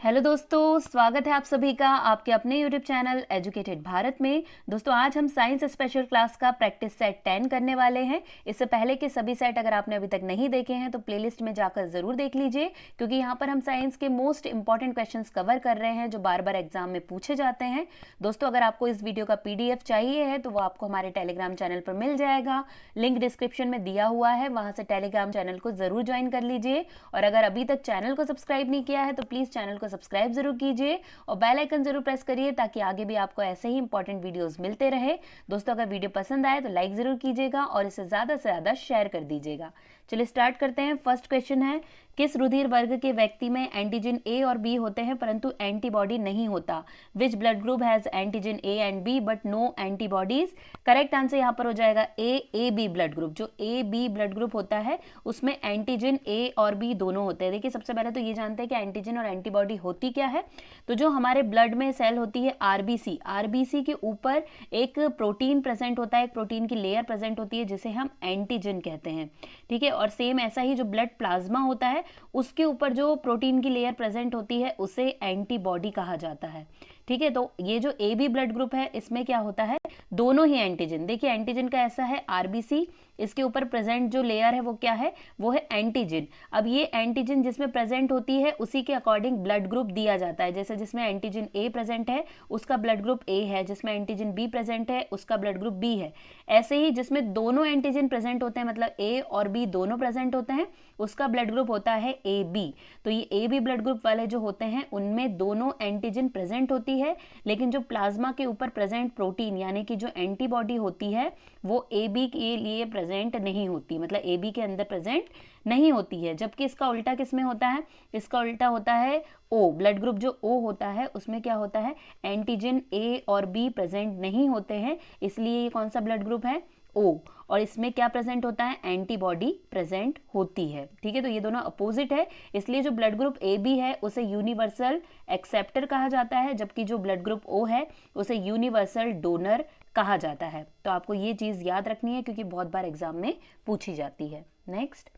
Hello दोस्तों, स्वागत है आप सभी का आपके अपने यूट्यूब चैनल एजुकेटेड भारत में। दोस्तों आज हम साइंस स्पेशल क्लास का प्रैक्टिस सेट 10 करने वाले हैं। इससे पहले के सभी सेट अगर आपने अभी तक नहीं देखे हैं तो प्लेलिस्ट में जाकर जरूर देख लीजिए, क्योंकि यहाँ पर हम साइंस के मोस्ट इंपॉर्टेंट क्वेश्चंस कवर कर रहे हैं जो बार बार एग्जाम में पूछे जाते हैं। दोस्तों अगर आपको इस वीडियो का PDF चाहिए है तो वो आपको हमारे टेलीग्राम चैनल पर मिल जाएगा, लिंक डिस्क्रिप्शन में दिया हुआ है, वहां से टेलीग्राम चैनल को जरूर ज्वाइन कर लीजिए। और अगर अभी तक चैनल को सब्सक्राइब नहीं किया है तो प्लीज चैनल को सब्सक्राइब जरूर कीजिए और बेल आइकन जरूर प्रेस करिए ताकि आगे भी आपको ऐसे ही इंपॉर्टेंट वीडियोस मिलते रहे। दोस्तों अगर वीडियो पसंद आए तो लाइक जरूर कीजिएगा और इसे ज्यादा से ज्यादा शेयर कर दीजिएगा। चलिए स्टार्ट करते हैं। फर्स्ट क्वेश्चन है, किस रुधिर वर्ग के व्यक्ति में एंटीजन ए और बी होते हैं परंतु एंटीबॉडी नहीं होता? Which blood group has antigen A and B but no antibodies? Correct answer यहाँ पर हो जाएगा ए बी ब्लड ग्रुप। जो ए बी ब्लड ग्रुप होता है उसमें एंटीजन ए और बी दोनों होते हैं। देखिए सबसे पहले तो ये जानते हैं कि एंटीजन और एंटीबॉडी होती क्या है। तो जो हमारे ब्लड में सेल होती है आरबीसी के ऊपर एक प्रोटीन प्रेजेंट होता है, एक प्रोटीन की लेयर प्रेजेंट होती है जिसे हम एंटीजन कहते हैं। ठीक है, और सेम ऐसा ही जो ब्लड प्लाज्मा होता है उसके ऊपर जो प्रोटीन की लेयर प्रेजेंट होती है उसे एंटीबॉडी कहा जाता है। ठीक है, तो ये जो ए बी ब्लड ग्रुप है इसमें क्या होता है, दोनों ही एंटीजन। देखिए एंटीजन का ऐसा है आरबीसी, इसके ऊपर प्रेजेंट जो लेयर है वो क्या है, वो है एंटीजन। अब ये एंटीजन जिसमें प्रेजेंट होती है उसी के अकॉर्डिंग ब्लड ग्रुप दिया जाता है। जैसे जिसमें एंटीजन ए प्रेजेंट है उसका ब्लड ग्रुप ए है, जिसमें एंटीजन बी प्रेजेंट है उसका ब्लड ग्रुप बी है। ऐसे ही जिसमें दोनों एंटीजन प्रेजेंट होते हैं, मतलब ए और बी दोनों प्रेजेंट होते हैं, उसका ब्लड ग्रुप होता है ए बी। तो ये ए बी ब्लड ग्रुप वाले जो होते हैं उनमें दोनों एंटीजन प्रेजेंट होती है, लेकिन जो प्लाज्मा के ऊपर प्रेजेंट प्रोटीन यानी कि जो एंटीबॉडी होती है वो ए बी के लिए प्रेजेंट नहीं होती, मतलब ए बी के अंदर प्रेजेंट नहीं होती है। जबकि इसका उल्टा किस में होता है, इसका उल्टा होता है ओ ब्लड ग्रुप। जो ओ होता है उसमें क्या होता है, एंटीजन ए और बी प्रेजेंट नहीं होते हैं, इसलिए ये कौन सा ब्लड ग्रुप है, ओ। और इसमें क्या प्रेजेंट होता है, एंटीबॉडी प्रेजेंट होती है। ठीक है, तो ये दोनों अपोजिट है, इसलिए जो ब्लड ग्रुप ए बी है उसे यूनिवर्सल एक्सेप्टर कहा जाता है, जबकि जो ब्लड ग्रुप ओ है उसे यूनिवर्सल डोनर कहा जाता है। तो आपको ये चीज याद रखनी है क्योंकि बहुत बार एग्जाम में पूछी जाती है। नेक्स्ट,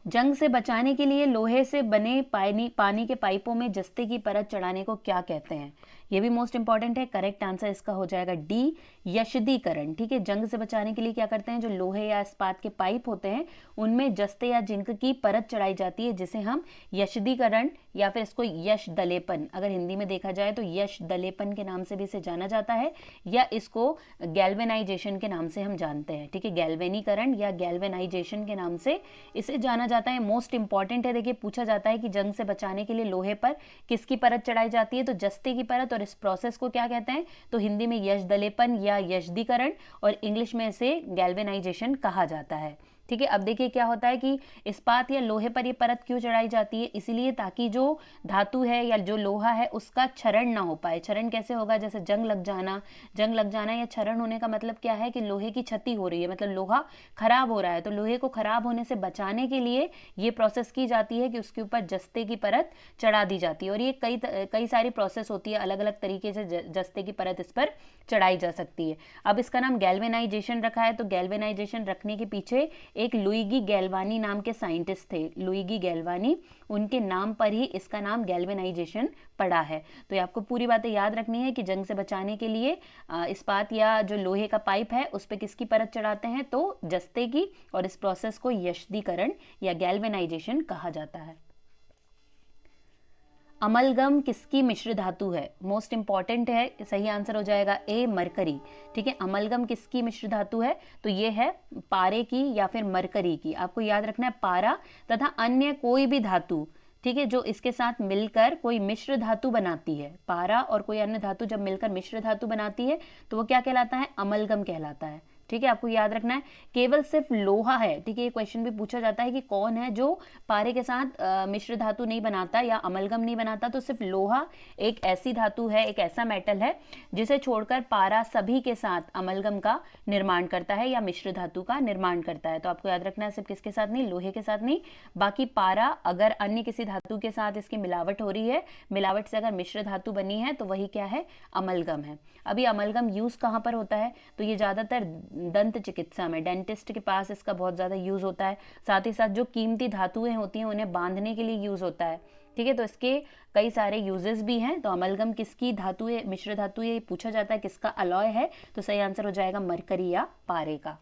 जंग से बचाने के लिए लोहे से बने पानी के पाइपों में जस्ते की परत चढ़ाने को क्या कहते हैं? ये भी मोस्ट इंपॉर्टेंट है। करेक्ट आंसर इसका हो जाएगा डी, यशदीकरण। ठीक है, जंग से बचाने के लिए क्या करते हैं, जो लोहे या इस्पात के पाइप होते हैं उनमें जस्ते या जिंक की परत चढ़ाई जाती है, जिसे हम यशदीकरण या फिर इसको यश दलेपन, अगर हिंदी में देखा जाए तो यश दलेपन के नाम से भी इसे जाना जाता है, या इसको गैल्वेनाइजेशन के नाम से हम जानते हैं। ठीक है, गैल्वेनीकरण या गैल्वेनाइजेशन के नाम से इसे जाना जाता है। मोस्ट इंपॉर्टेंट है। देखिए पूछा जाता है कि जंग से बचाने के लिए लोहे पर किसकी परत चढ़ाई जाती है, तो जस्ते की परत। और इस प्रोसेस को क्या कहते हैं, तो हिंदी में यश दलेपन या यशदीकरण और इंग्लिश में इसे गैल्वेनाइजेशन कहा जाता है। ठीक है, अब देखिए क्या होता है कि इस्पात या लोहे पर ये परत क्यों चढ़ाई जाती है, इसीलिए ताकि जो धातु है या जो लोहा है उसका क्षरण ना हो पाए। क्षरण कैसे होगा, जैसे जंग लग जाना या क्षरण होने का मतलब क्या है कि लोहे की क्षति हो रही है, मतलब लोहा खराब हो रहा है। तो लोहे को खराब होने से बचाने के लिए ये प्रोसेस की जाती है कि उसके ऊपर जस्ते की परत चढ़ा दी जाती है। और ये कई सारी प्रोसेस होती है, अलग अलग तरीके से जस्ते की परत इस पर चढ़ाई जा सकती है। अब इसका नाम गैल्वेनाइजेशन रखा है, तो गैल्वेनाइजेशन रखने के पीछे एक लुइगी गैल्वानी नाम के साइंटिस्ट थे, लुइगी गैल्वानी, उनके नाम पर ही इसका नाम गैल्वेनाइजेशन पड़ा है। तो ये आपको पूरी बातें याद रखनी है कि जंग से बचाने के लिए इस्पात या जो लोहे का पाइप है उस पर किसकी परत चढ़ाते हैं, तो जस्ते की। और इस प्रोसेस को यशदीकरण या गैल्वेनाइजेशन कहा जाता है। अमलगम किसकी मिश्र धातु है? मोस्ट इंपॉर्टेंट है, सही आंसर हो जाएगा ए, मरकरी। ठीक है, अमलगम किसकी मिश्र धातु है, तो ये है पारे की या फिर मरकरी की। आपको याद रखना है पारा तथा अन्य कोई भी धातु, ठीक है, जो इसके साथ मिलकर कोई मिश्र धातु बनाती है, पारा और कोई अन्य धातु जब मिलकर मिश्र धातु बनाती है तो वो क्या कहलाता है, अमलगम कहलाता है। ठीक है, आपको याद रखना है केवल सिर्फ लोहा है। ठीक है, ये क्वेश्चन भी पूछा जाता है कि कौन है जो पारे के साथ मिश्र धातु नहीं बनाता या अमलगम नहीं बनाता, तो सिर्फ लोहा एक ऐसी धातु है, एक ऐसा मेटल है जिसे छोड़कर पारा सभी के साथ अमलगम का निर्माण करता है या मिश्र धातु का निर्माण करता है। तो आपको याद रखना है सिर्फ किसके साथ नहीं, लोहे के साथ नहीं, बाकी पारा अगर अन्य किसी धातु के साथ इसकी मिलावट हो रही है, मिलावट से अगर मिश्र धातु बनी है तो वही क्या है, अमलगम है। अभी अमलगम यूज कहाँ पर होता है, तो ये ज्यादातर दंत चिकित्सा में, डेंटिस्ट के पास इसका बहुत ज़्यादा यूज़ होता है। साथ ही साथ जो कीमती धातुएं होती हैं उन्हें बांधने के लिए यूज़ होता है। ठीक है, तो इसके कई सारे यूजेस भी हैं। तो अमलगम किसकी धातु है, मिश्र धातु ये पूछा जाता है, किसका अलॉय है, तो सही आंसर हो जाएगा मरकरी या पारे का।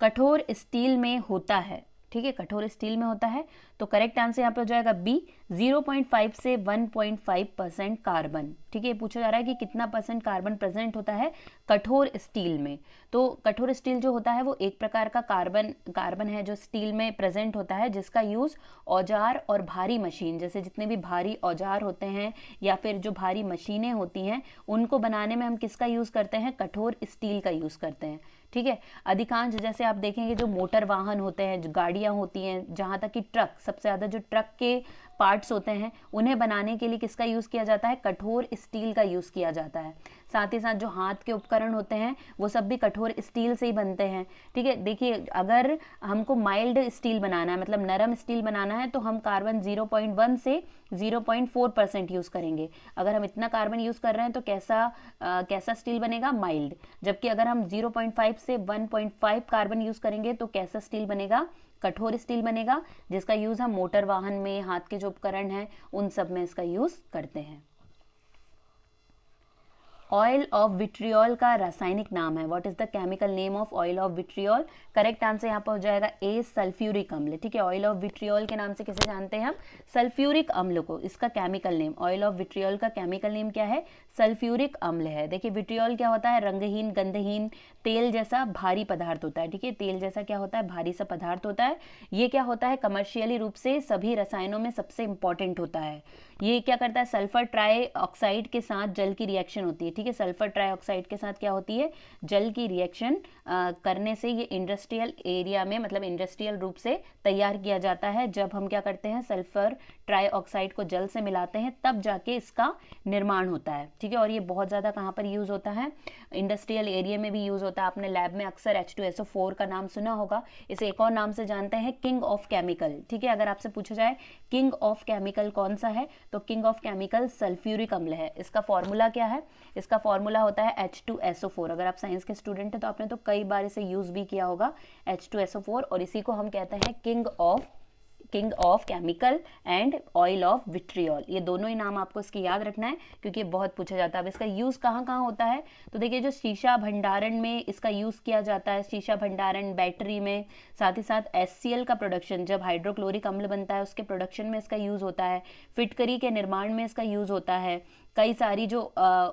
कठोर स्टील में होता है, ठीक है, कठोर स्टील में होता है, तो करेक्ट आंसर यहाँ पे हो जाएगा बी, 0.5 से 1.5% कार्बन। ठीक है, पूछा जा रहा है कि कितना परसेंट कार्बन प्रेजेंट होता है कठोर स्टील में। तो कठोर स्टील जो होता है वो एक प्रकार का कार्बन है जो स्टील में प्रेजेंट होता है, जिसका यूज़ औजार और भारी मशीन, जैसे जितने भी भारी औजार होते हैं या फिर जो भारी मशीनें होती हैं उनको बनाने में हम किसका यूज़ करते हैं, कठोर स्टील का यूज़ करते हैं। ठीक है, अधिकांश जैसे आप देखेंगे जो मोटर वाहन होते हैं, जो गाड़ियाँ होती हैं, जहाँ तक कि ट्रक, सबसे ज़्यादा जो ट्रक के पार्ट्स होते हैं उन्हें बनाने के लिए किसका यूज़ किया जाता है, कठोर स्टील का यूज़ किया जाता है। साथ ही साथ जो हाथ के उपकरण होते हैं वो सब भी कठोर स्टील से ही बनते हैं। ठीक है, देखिए अगर हमको माइल्ड स्टील बनाना है, मतलब नरम स्टील बनाना है, तो हम कार्बन 0.1 से 0.4% यूज़ करेंगे। अगर हम इतना कार्बन यूज़ कर रहे हैं तो कैसा स्टील बनेगा, माइल्ड। जबकि अगर हम 0.5 से 1.5 कार्बन यूज़ करेंगे तो कैसा स्टील बनेगा, कठोर स्टील बनेगा, जिसका यूज़ हम मोटर वाहन में, हाथ के जो उपकरण हैं उन सब में इसका यूज़ करते हैं। ऑयल ऑफ विट्रियोल का रासायनिक नाम है, what is the chemical name of oil of vitriol. Correct answer यहाँ पर हो जाएगा ए, सल्फ्यूरिक अम्ल। ठीक है, ऑयल ऑफ विट्रियोल के नाम से किसे जानते हैं हम, सल्फ्यूरिक अम्ल को। इसका chemical name, oil of vitriol का केमिकल नेम क्या है, सल्फ्यूरिक अम्ल है। देखिए विट्रियोल क्या होता है, रंगहीन गंधहीन तेल जैसा भारी पदार्थ होता है। ठीक है, तेल जैसा क्या होता है, भारी सा पदार्थ होता है। ये क्या होता है, कमर्शियली रूप से सभी रसायनों में सबसे इंपॉर्टेंट होता है। ये क्या करता है, सल्फर ट्राई ऑक्साइड के साथ जल की रिएक्शन होती है। ठीक है, सल्फर ट्राई ऑक्साइड के साथ क्या होती है, जल की रिएक्शन करने से ये इंडस्ट्रियल एरिया में, मतलब इंडस्ट्रियल रूप से तैयार किया जाता है। जब हम क्या करते हैं, सल्फर ट्राई ऑक्साइड को जल से मिलाते हैं तब जाके इसका निर्माण होता है। ठीक है, और ये बहुत ज़्यादा कहाँ पर यूज़ होता है, इंडस्ट्रियल एरिया में भी यूज़ होता है। आपने लैब में अक्सर H2SO4 का नाम सुना होगा, इसे एक और नाम से जानते हैं किंग ऑफ केमिकल। ठीक है, अगर आपसे पूछा जाए किंग ऑफ केमिकल कौन सा है, तो किंग ऑफ केमिकल सल्फ्यूरिक अम्ल है। इसका फॉर्मूला क्या है, इसका फॉर्मूला होता है H2SO4। अगर आप साइंस के स्टूडेंट हैं तो आपने तो कई बार इसे यूज़ भी किया होगा, H2SO4, और इसी को हम कहते हैं king of chemical and oil of vitriol. ये दोनों ही नाम आपको इसके याद रखना है क्योंकि बहुत पूछा जाता है। अब इसका यूज़ कहाँ कहाँ होता है, तो देखिए जो शीशा भंडारण में इसका यूज़ किया जाता है, शीशा भंडारण, बैटरी में, साथ ही साथ HCl का प्रोडक्शन, जब हाइड्रोक्लोरिक अम्ल बनता है उसके प्रोडक्शन में इसका यूज़ होता है, फिटकरी के निर्माण में इसका यूज़ होता है, कई सारी जो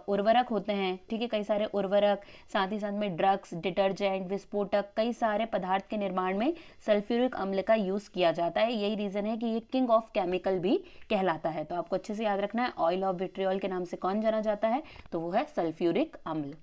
उर्वरक होते हैं, ठीक है, कई सारे उर्वरक, साथ ही साथ में ड्रग्स, डिटर्जेंट, विस्फोटक, कई सारे पदार्थ के निर्माण में सल्फ्यूरिक अम्ल का यूज़ किया जाता है। यही रीज़न है कि ये किंग ऑफ केमिकल भी कहलाता है। तो आपको अच्छे से याद रखना है, ऑयल ऑफ विट्रियोल के नाम से कौन जाना जाता है, तो वो है सल्फ्यूरिक अम्ल।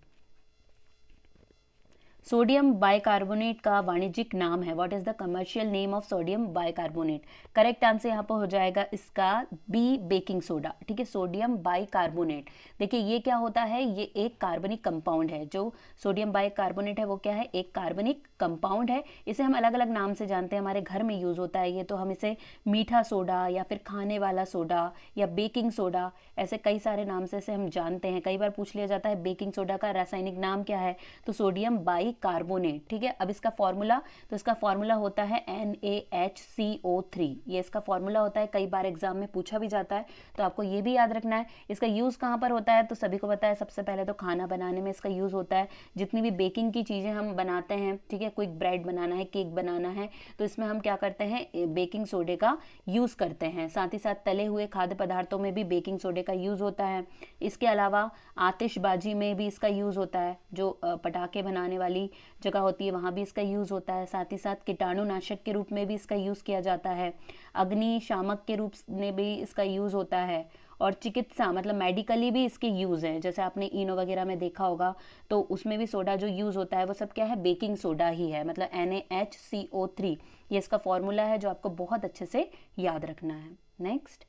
सोडियम बाइकार्बोनेट का वाणिज्यिक नाम है, what is the commercial name of sodium bicarbonate. Correct answer यहाँ पर हो जाएगा इसका बी, बेकिंग सोडा। ठीक है, सोडियम बाइकार्बोनेट, देखिए ये क्या होता है, ये एक कार्बनिक कंपाउंड है। जो सोडियम बाइकार्बोनेट है वो क्या है, एक कार्बनिक कंपाउंड है। इसे हम अलग अलग नाम से जानते हैं, हमारे घर में यूज होता है ये, तो हम इसे मीठा सोडा या फिर खाने वाला सोडा या बेकिंग सोडा, ऐसे कई सारे नाम से इसे हम जानते हैं। कई बार पूछ लिया जाता है बेकिंग सोडा का रासायनिक नाम क्या है, तो सोडियम बाइकार्बोनेट। ठीक है, अब इसका फॉर्मूला, तो इसका फॉर्मूला होता है NaHCO3, ये इसका फॉर्मूला होता है, कई बार एग्जाम में पूछा भी जाता है, तो आपको ये भी याद रखना है। इसका यूज़ कहाँ पर होता है, तो सभी को पता है, सबसे पहले तो खाना बनाने में इसका यूज़ होता है। जितनी भी बेकिंग की चीज़ें हम बनाते हैं, ठीक है, क्विक ब्रेड बनाना है, केक बनाना है, तो इसमें हम क्या करते हैं, बेकिंग सोडे का यूज़ करते हैं। साथ ही साथ तले हुए खाद्य पदार्थों में भी बेकिंग सोडे का यूज़ होता है। इसके अलावा आतिशबाजी में भी इसका यूज़ होता है, जो पटाखे बनाने वाली जगह होती है वहाँ भी इसका यूज़ होता है। साथ ही साथ कीटाणुनाशक के रूप में भी इसका यूज़ किया जाता है, अग्निशामक के रूप में भी इसका यूज़ होता है, और चिकित्सा मतलब मेडिकली भी इसके यूज़ हैं। जैसे आपने इनो वगैरह में देखा होगा, तो उसमें भी सोडा जो यूज़ होता है वो सब क्या है, बेकिंग सोडा ही है, मतलब NaHCO3, ये इसका फॉर्मूला है जो आपको बहुत अच्छे से याद रखना है। नेक्स्ट,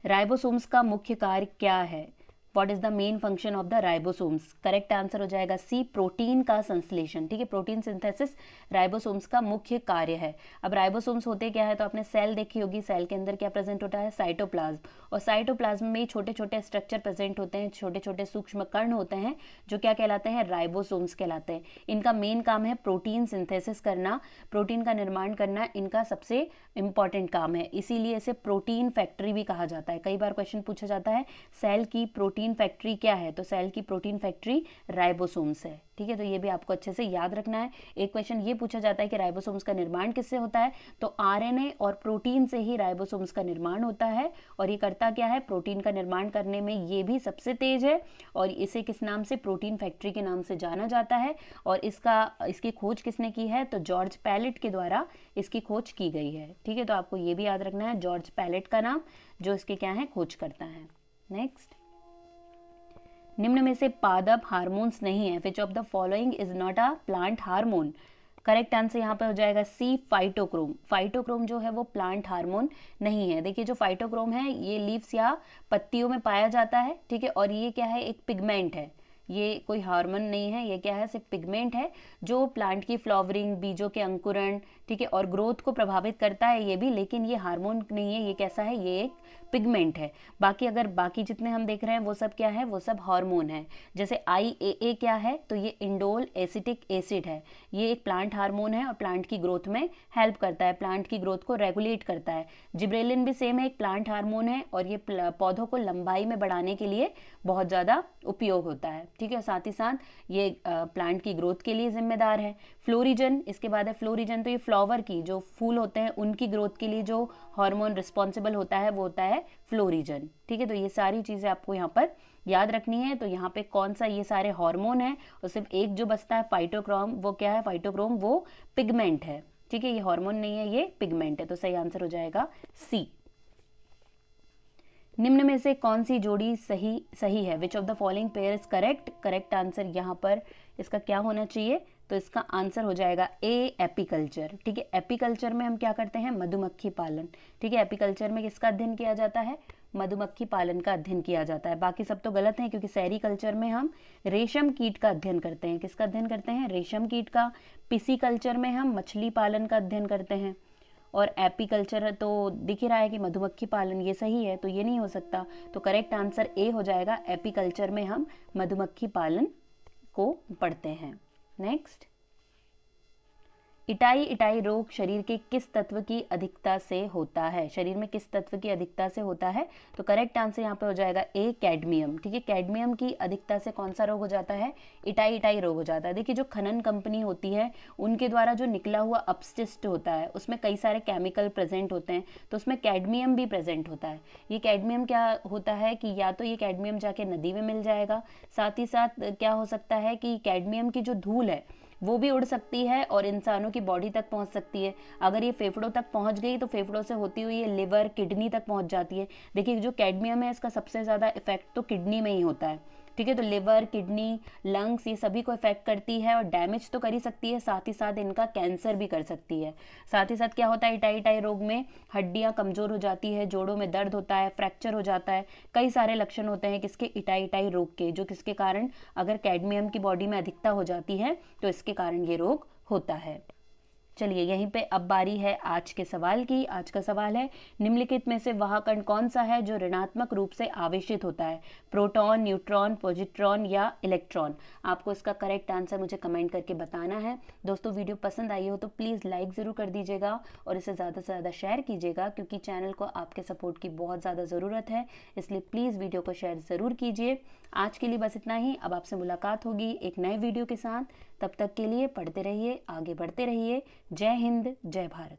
राइबोसोम्स का मुख्य कार्य क्या है, what is the main function of the ribosomes? Correct answer हो जाएगा सी, प्रोटीन का संश्लेषण। ठीक है, प्रोटीन सिंथेसिस राइबोसोम्स का मुख्य कार्य है। अब राइबोसोम्स होते क्या है, तो आपने सेल देखी होगी, सेल के अंदर क्या प्रेजेंट होता है, साइटोप्लाज्म, और साइटोप्लाज्म में छोटे छोटे स्ट्रक्चर प्रेजेंट होते हैं, छोटे छोटे सूक्ष्म कण होते हैं जो क्या कहलाते हैं, राइबोसोम्स कहलाते हैं। इनका मेन काम है प्रोटीन सिंथेसिस करना, प्रोटीन का निर्माण करना, इनका सबसे इंपॉर्टेंट काम है, इसीलिए इसे प्रोटीन फैक्ट्री भी कहा जाता है। कई बार क्वेश्चन पूछा जाता है सेल की प्रोटीन फैक्ट्री क्या है, तो सेल की प्रोटीन फैक्ट्री राइबोसोम्स है। ठीक है, तो ये भी आपको अच्छे से याद रखना है। एक क्वेश्चन ये पूछा जाता है कि राइबोसोम्स का निर्माण किससे होता है, तो आरएनए और प्रोटीन से ही राइबोसोम्स का निर्माण होता है। और ये करता क्या है, प्रोटीन का निर्माण करने में ये भी सबसे तेज है, और इसे किस नाम से, प्रोटीन फैक्ट्री के नाम से जाना जाता है। और इसकी खोज किसने की है, तो जॉर्ज पैलेट के द्वारा इसकी खोज की गई है। ठीक है, तो आपको ये भी याद रखना है, जॉर्ज पैलेट का नाम, जो इसके क्या है, खोज करता है। नेक्स्ट, निम्न में से पादप हार्मोन्स नहीं है, which of the following is not a plant hormone? Correct answer यहाँ पर हो जाएगा सी, फाइटोक्रोम। फाइटोक्रोम जो है वो प्लांट हार्मोन नहीं है। देखिए जो फाइटोक्रोम है ये लीव्स या पत्तियों में पाया जाता है। ठीक है, और ये क्या है, एक पिगमेंट है, ये कोई हार्मोन नहीं है, ये क्या है, सिर्फ पिगमेंट है जो प्लांट की फ्लावरिंग, बीजों के अंकुरण, ठीक है, और ग्रोथ को प्रभावित करता है ये भी, लेकिन ये हार्मोन नहीं है। ये कैसा है, ये एक पिगमेंट है। बाकी जितने हम देख रहे हैं वो सब क्या है, वो सब हार्मोन है। जैसे IAA क्या है, तो ये इंडोल एसिटिक एसिड है, ये एक प्लांट हार्मोन है और प्लांट की ग्रोथ में हेल्प करता है, प्लांट की ग्रोथ को रेगुलेट करता है। जिब्रेलिन भी सेम है, एक प्लांट हार्मोन है और ये पौधों को लंबाई में बढ़ाने के लिए बहुत ज़्यादा उपयोग होता है। ठीक है, साथ ही साथ ये प्लांट की ग्रोथ के लिए जिम्मेदार है। फ्लोरिजन, इसके बाद है फ्लोरिजन, तो ये फ्लावर की जो फूल होते हैं उनकी ग्रोथ के लिए जो हार्मोन रिस्पॉन्सिबल होता है वो होता है फ्लोरिजन। ठीक है, तो ये सारी चीज़ें आपको यहाँ पर याद रखनी है। तो यहाँ पे कौन सा, ये सारे हार्मोन है और सिर्फ एक जो बचता है फाइटोक्रोम, वो क्या है, फाइटोक्रोम वो पिगमेंट है। ठीक है, ये हार्मोन नहीं है, ये पिगमेंट है, तो सही आंसर हो जाएगा सी। निम्न में से कौन सी जोड़ी सही है, which of the following pair is correct? Correct answer यहाँ पर इसका क्या होना चाहिए, तो इसका आंसर हो जाएगा ए, एपीकल्चर। ठीक है, एपीकल्चर में हम क्या करते हैं, मधुमक्खी पालन। ठीक है, एपीकल्चर में किसका अध्ययन किया जाता है, मधुमक्खी पालन का अध्ययन किया जाता है। बाकी सब तो गलत है, क्योंकि सेरीकल्चर में हम रेशम कीट का अध्ययन करते हैं। किसका अध्ययन करते हैं, रेशम कीट का। पिसीकल्चर में हम मछली पालन का अध्ययन करते हैं। और एपीकल्चर तो दिख ही रहा है कि मधुमक्खी पालन, ये सही है, तो ये नहीं हो सकता। तो करेक्ट आंसर ए हो जाएगा, एपीकल्चर में हम मधुमक्खी पालन को पढ़ते हैं। नेक्स्ट, इटाई रोग शरीर के किस तत्व की अधिकता से होता है? शरीर में किस तत्व की अधिकता से होता है? तो करेक्ट आंसर यहाँ पे हो जाएगा ए, कैडमियम। ठीक है, कैडमियम की अधिकता से कौन सा रोग हो जाता है, इटाई रोग हो जाता है। देखिए जो खनन कंपनी होती है उनके द्वारा जो निकला हुआ अपशिष्ट होता है उसमें कई सारे केमिकल प्रेजेंट होते हैं, तो उसमें कैडमियम भी प्रेजेंट होता है। ये कैडमियम क्या होता है कि या तो ये कैडमियम जाके नदी में मिल जाएगा, साथ ही साथ क्या हो सकता है कि कैडमियम की जो धूल है वो भी उड़ सकती है और इंसानों की बॉडी तक पहुंच सकती है। अगर ये फेफड़ों तक पहुंच गई तो फेफड़ों से होती हुई ये लिवर, किडनी तक पहुंच जाती है। देखिए जो कैडमियम है इसका सबसे ज़्यादा इफेक्ट तो किडनी में ही होता है। ठीक है, तो लिवर, किडनी, लंग्स, ये सभी को इफेक्ट करती है और डैमेज तो कर ही सकती है, साथ ही साथ इनका कैंसर भी कर सकती है। साथ ही साथ क्या होता है, इटाई रोग में हड्डियां कमजोर हो जाती है, जोड़ों में दर्द होता है, फ्रैक्चर हो जाता है, कई सारे लक्षण होते हैं किसके, इटाई रोग के, जो किसके कारण, अगर कैडमियम की बॉडी में अधिकता हो जाती है तो इसके कारण ये रोग होता है। चलिए यहीं पे अब बारी है आज के सवाल की। आज का सवाल है, निम्नलिखित में से वह कण कौन सा है जो ऋणात्मक रूप से आवेशित होता है, प्रोटॉन, न्यूट्रॉन, पॉजिट्रॉन या इलेक्ट्रॉन? आपको इसका करेक्ट आंसर मुझे कमेंट करके बताना है। दोस्तों वीडियो पसंद आई हो तो प्लीज़ लाइक ज़रूर कर दीजिएगा और इसे ज़्यादा से ज़्यादा शेयर कीजिएगा, क्योंकि चैनल को आपके सपोर्ट की बहुत ज़्यादा ज़रूरत है, इसलिए प्लीज़ वीडियो को शेयर ज़रूर कीजिए। आज के लिए बस इतना ही। अब आपसे मुलाकात होगी एक नए वीडियो के साथ। तब तक के लिए पढ़ते रहिए, आगे बढ़ते रहिए। जय हिंद, जय भारत।